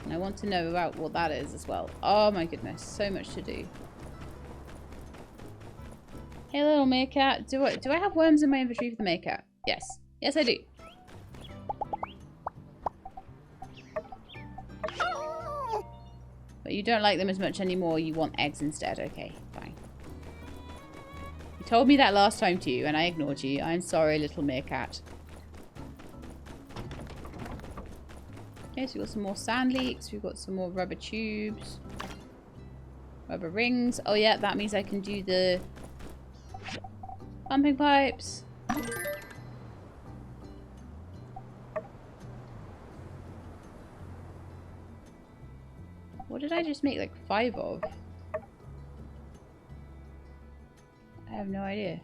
And I want to know about what that is as well. Oh my goodness, so much to do. Hey little meerkat, do I have worms in my inventory for the meerkat? Yes. Yes I do. But you don't like them as much anymore, you want eggs instead. Okay, fine. You told me that last time too, and I ignored you. I'm sorry, little meerkat. Okay, so we've got some more sand leaks. We've got some more rubber tubes. Rubber rings. Oh yeah, that means I can do the pumping pipes. What did I just make like 5 of? I have no idea.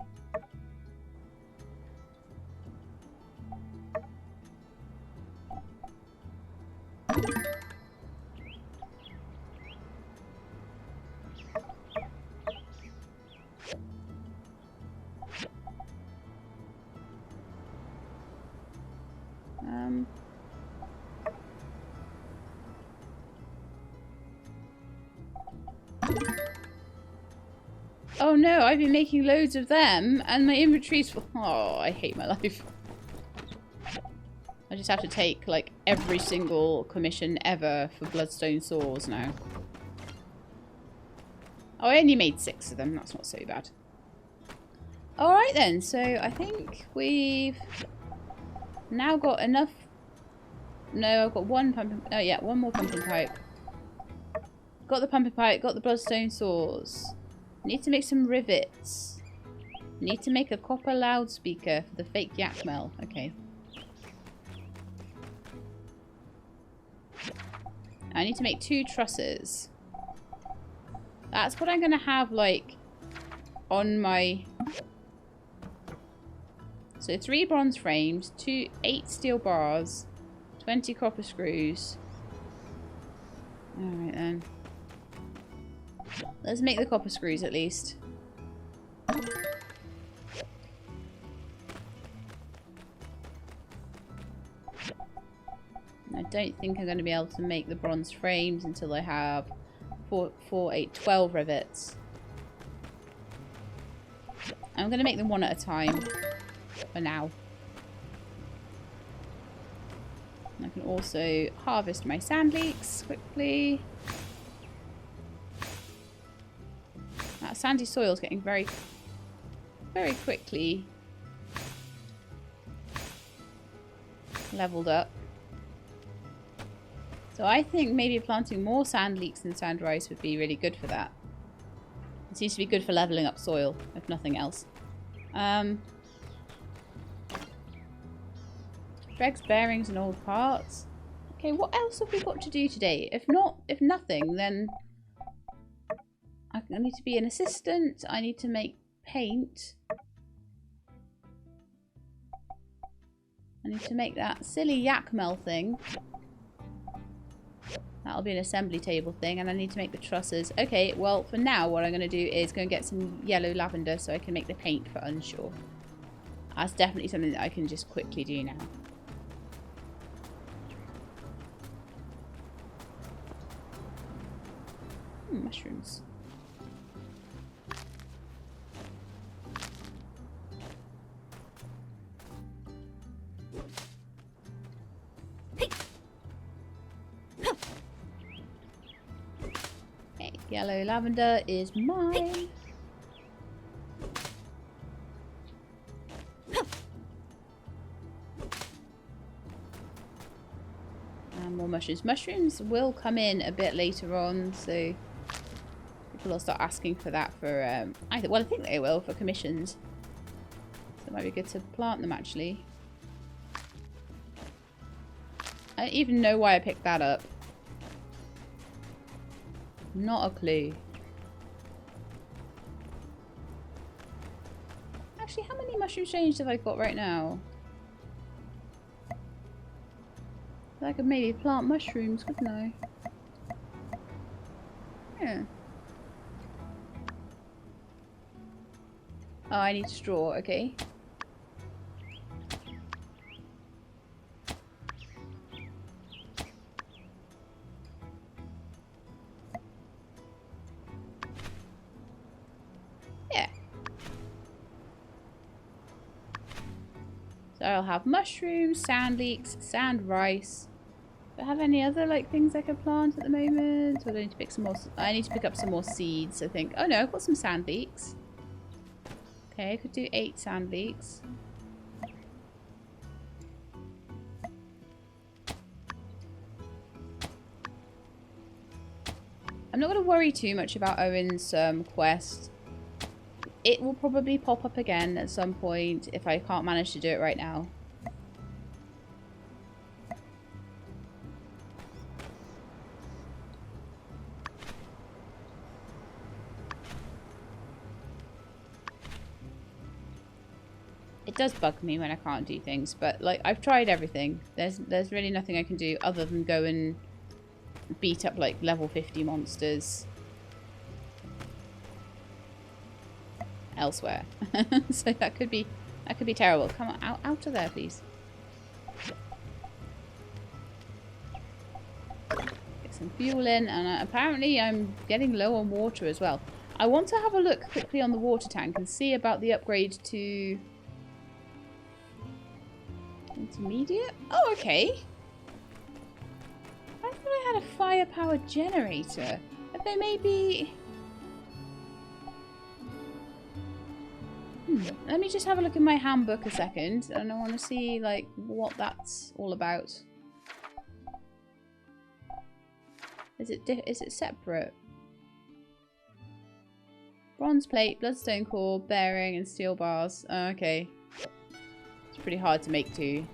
Oh no, I've been making loads of them and my inventory's full. Oh, I hate my life. I just have to take like every single commission ever for bloodstone saws now. Oh, I only made 6 of them. That's not so bad. Alright then, so I think we've now got enough. No, I've got one pumping. Oh yeah, one more pumping pipe. Got the pumping pipe, got the bloodstone saws. Need to make some rivets. Need to make a copper loudspeaker for the fake yak mill. Okay. I need to make 2 trusses. That's what I'm going to have, like, on my... So 3 bronze frames, 8 steel bars, 20 copper screws. Alright then. Let's make the copper screws at least. I don't think I'm going to be able to make the bronze frames until I have 4, 8, 12 rivets. I'm going to make them one at a time for now. I can also harvest my sand leeks quickly. That sandy soil is getting very quickly leveled up. So I think maybe planting more sand leeks and sand rice would be really good for that. It seems to be good for leveling up soil, if nothing else. Dregs, bearings and old parts. Okay, what else have we got to do today? If nothing, then I need to be an assistant. I need to make paint. I need to make that silly yak mill thing. That'll be an assembly table thing, and I need to make the trusses. Okay, well, for now, what I'm going to do is go and get some yellow lavender so I can make the paint for Unsure. That's definitely something that I can just quickly do now. Mushrooms. Okay, yellow lavender is mine. And more mushrooms. Mushrooms will come in a bit later on, so people will start asking for that for, I think they will, for commissions. So it might be good to plant them, actually. I don't even know why I picked that up. Not a clue. Actually, how many mushroom changes have I got right now? I could maybe plant mushrooms, couldn't I? Yeah. Oh, I need straw, okay. Yeah. So I'll have mushrooms, sand leeks, sand rice. Do I have any other like things I could plant at the moment? Or do I need to pick some more? I need to pick up some more seeds, I think. Oh no, I've got some sand leeks. Okay, I could do 8 sand leeks. I'm not going to worry too much about Owen's quest. It will probably pop up again at some point if I can't manage to do it right now. It does bug me when I can't do things, but like I've tried everything. There's really nothing I can do other than go and beat up like level 50 monsters elsewhere. So that could be terrible. Come on, out of there, please. Get some fuel in, and apparently I'm getting low on water as well. I want to have a look quickly on the water tank and see about the upgrade to intermediate. Oh, okay. I thought I had a firepower generator. Have they maybe... Let me just have a look in my handbook a second, and I want to see like what that's all about. Is it separate? Bronze plate, bloodstone core, bearing, and steel bars. Okay. It's pretty hard to make too.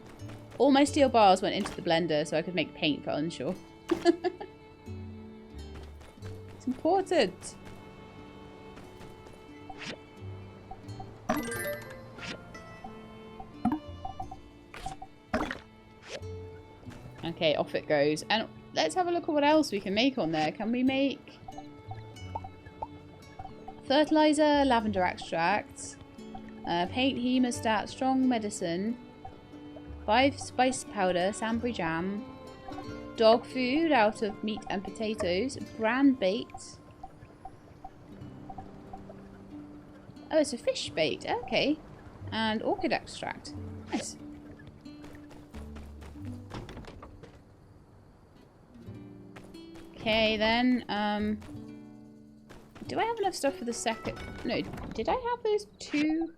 All my steel bars went into the blender so I could make paint for Unsure. It's important. Okay, off it goes. And let's have a look at what else we can make on there. Can we make fertilizer, lavender extract, paint, hemostat, strong medicine, 5 spice powder, sandberry jam, dog food out of meat and potatoes, brand bait. Oh, it's a fish bait. Okay. And orchid extract. Nice. Okay, then, do I have enough stuff for the second? No, did I have those 2?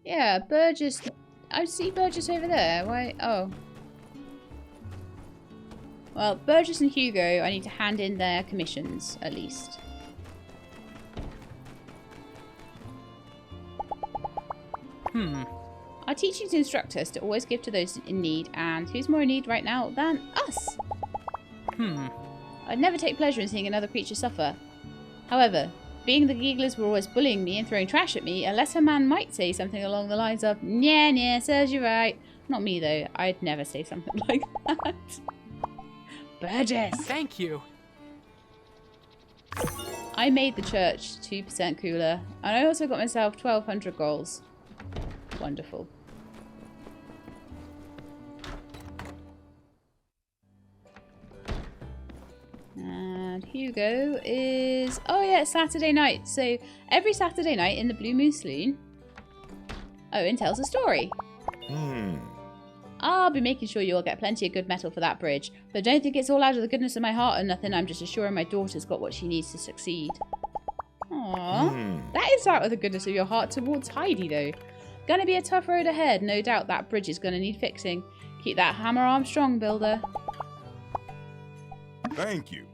Yeah, Burgess. I see Burgess over there. Why? Oh. Well, Burgess and Hugo, I need to hand in their commissions, at least. Our teachings instruct us to always give to those in need, and who's more in need right now than us? I'd never take pleasure in seeing another creature suffer. However, being the Gigglers were always bullying me and throwing trash at me, a lesser man might say something along the lines of, "Nya, serves you right." Not me, though. I'd never say something like that. Burgess!
Thank you.
I made the church 2% cooler, and I also got myself 1,200 goals. Wonderful. And Hugo is... Oh yeah, it's Saturday night. So every Saturday night in the Blue Moon Saloon, Owen tells a story. I'll be making sure you all get plenty of good metal for that bridge. But don't think it's all out of the goodness of my heart or nothing. I'm just assuring my daughter's got what she needs to succeed. Aww. That is out of the goodness of your heart towards Heidi, though. Gonna be a tough road ahead. No doubt that bridge is gonna need fixing. Keep that hammer arm strong, builder.
Thank you.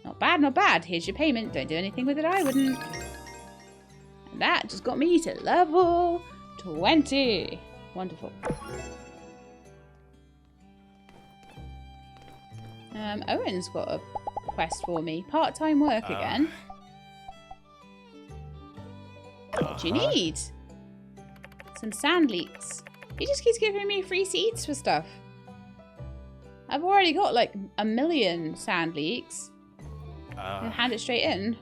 Not bad, not bad. Here's your payment. Don't do anything with it I wouldn't. And that just got me to level 20. Wonderful. Owen's got a quest for me. Part-time work again. What do you need? Some sand leeks. He just keeps giving me free seeds for stuff. I've already got like 1 million sand leeks. I'll hand it straight in.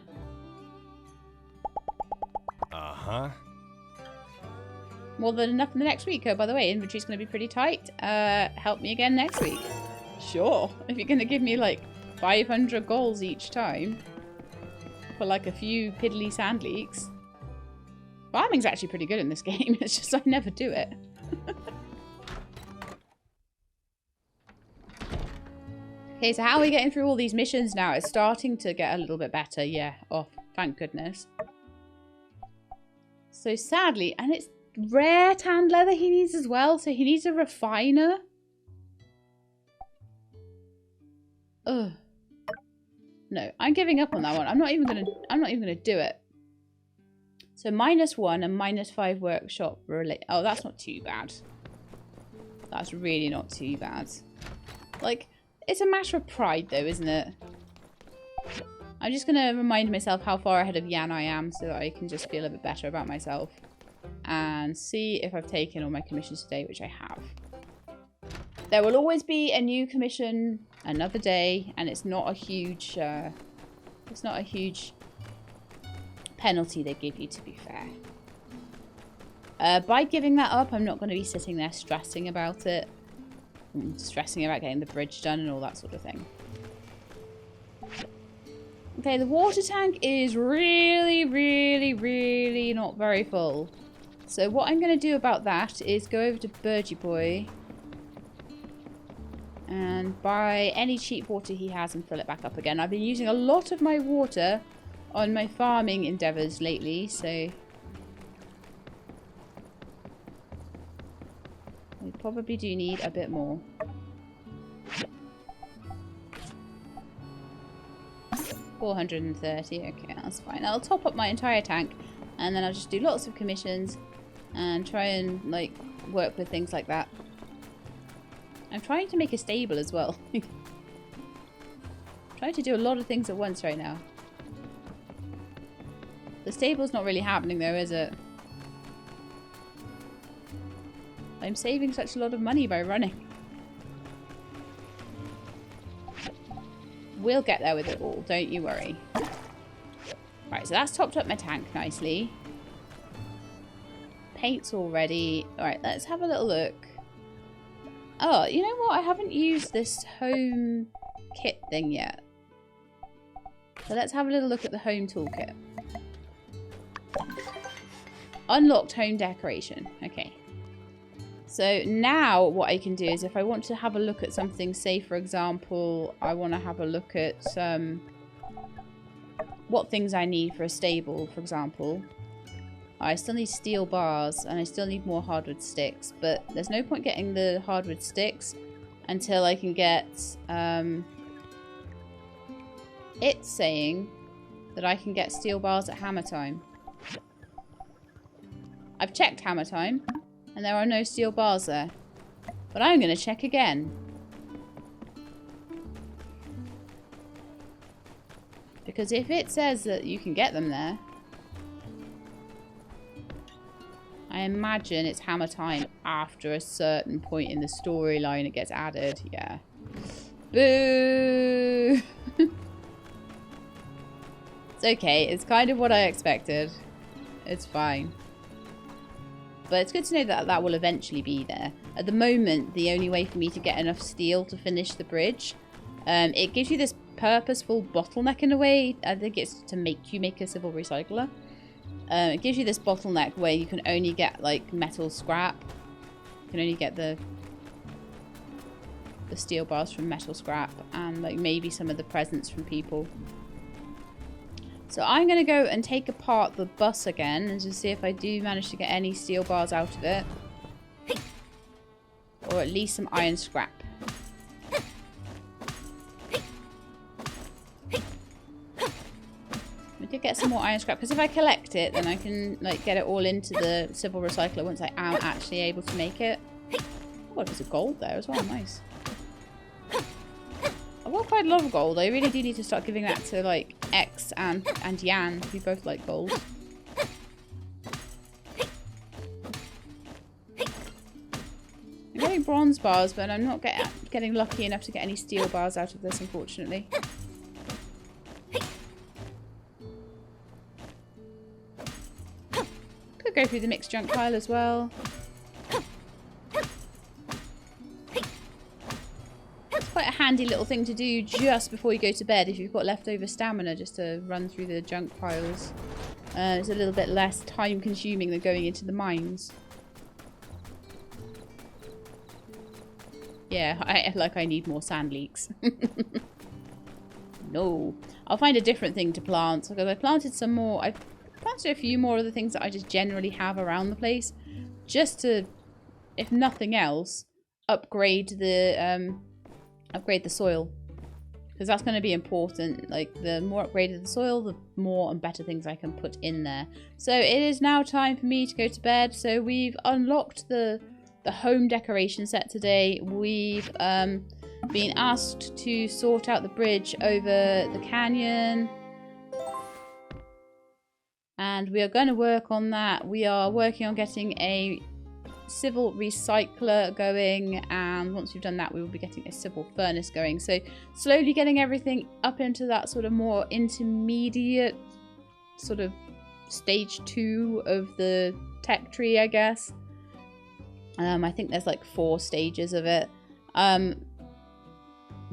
More than enough in the next week. Oh, by the way, inventory's going to be pretty tight. Help me again next week. Sure. If you're going to give me like 500 goals each time for like a few piddly sand leeks. Farming's actually pretty good in this game. It's just I never do it. Okay, so how are we getting through all these missions now? It's starting to get a little bit better. Yeah. Oh, thank goodness. So sadly, and it's rare tanned leather he needs as well. So he needs a refiner. Ugh. No, I'm giving up on that one. I'm not even gonna do it. So -1 and -5 workshop relate. Oh, that's not too bad. That's really not too bad. Like, it's a matter of pride though, isn't it? I'm just gonna remind myself how far ahead of Yan I am so that I can just feel a bit better about myself. And see if I've taken all my commissions today, which I have. There will always be a new commission another day, and it's not a huge penalty they give you, to be fair. By giving that up, I'm not going to be sitting there stressing about it. Stressing about getting the bridge done and all that sort of thing. Okay, the water tank is really, really, really not very full. So what I'm going to do about that is go over to Burgy Boy and buy any cheap water he has and fill it back up again. I've been using a lot of my water on my farming endeavours lately, so we probably do need a bit more. 430. Okay, that's fine. I'll top up my entire tank, and then I'll just do lots of commissions and try and like work with things like that. I'm trying to make a stable as well. Trying to do a lot of things at once right now. The stable's not really happening though, is it? I'm saving such a lot of money by running. We'll get there with it all, don't you worry. Right, so that's topped up my tank nicely. Paint's all ready. Alright, let's have a little look. Oh, you know what? I haven't used this home kit thing yet. So let's have a little look at the home toolkit. Unlocked home decoration. Okay. So now what I can do is if I want to have a look at something, say for example, I want to have a look at what things I need for a stable, for example. I still need steel bars and I still need more hardwood sticks, but there's no point getting the hardwood sticks until I can get it's saying that I can get steel bars at hammer time. I've checked hammer time and there are no steel bars there, but I'm going to check again. Because if it says that you can get them there, I imagine it's hammer time after a certain point in the storyline it gets added. Yeah. Boo! It's okay. It's kind of what I expected. It's fine. But it's good to know that that will eventually be there. At the moment, the only way for me to get enough steel to finish the bridge, it gives you this purposeful bottleneck in a way. I think it's to make you make a civil recycler. It gives you this bottleneck where you can only get like metal scrap. You can only get the steel bars from metal scrap and like maybe some of the presents from people. So I'm going to go and take apart the bus again and just see if I do manage to get any steel bars out of it. Or at least some iron scrap. I did get some more iron scrap because if I collect it then I can like get it all into the civil recycler once I am actually able to make it. Oh, there's a gold there as well. Nice. I've got quite a lot of gold. I really do need to start giving that to like X and Yan, who both like gold. I'm getting bronze bars, but I'm not getting lucky enough to get any steel bars out of this, unfortunately. Could go through the mixed junk pile as well. Quite a handy little thing to do just before you go to bed if you've got leftover stamina, just to run through the junk piles. It's a little bit less time consuming than going into the mines. Yeah, I need more sand leaks. No. I'll find a different thing to plant because I planted some more. I've planted a few more of the things that I just generally have around the place just to, if nothing else, upgrade the soil, because that's going to be important. Like the more upgraded the soil, the more and better things I can put in there. So it is now time for me to go to bed. So we've unlocked the home decoration set today. We've been asked to sort out the bridge over the canyon, and we are going to work on that. We are working on getting a civil recycler going, and once we've done that we will be getting a civil furnace going. So slowly getting everything up into that sort of more intermediate sort of stage 2 of the tech tree, I guess. I think there's like 4 stages of it.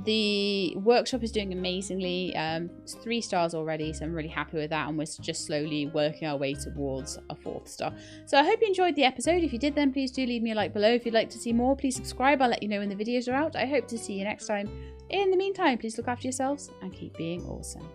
The workshop is doing amazingly. It's 3 stars already, so I'm really happy with that, and we're just slowly working our way towards a 4th star. So I hope you enjoyed the episode. If you did, then please do leave me a like below. If you'd like to see more, please subscribe. I'll let you know when the videos are out. I hope to see you next time. In the meantime, please look after yourselves and keep being awesome.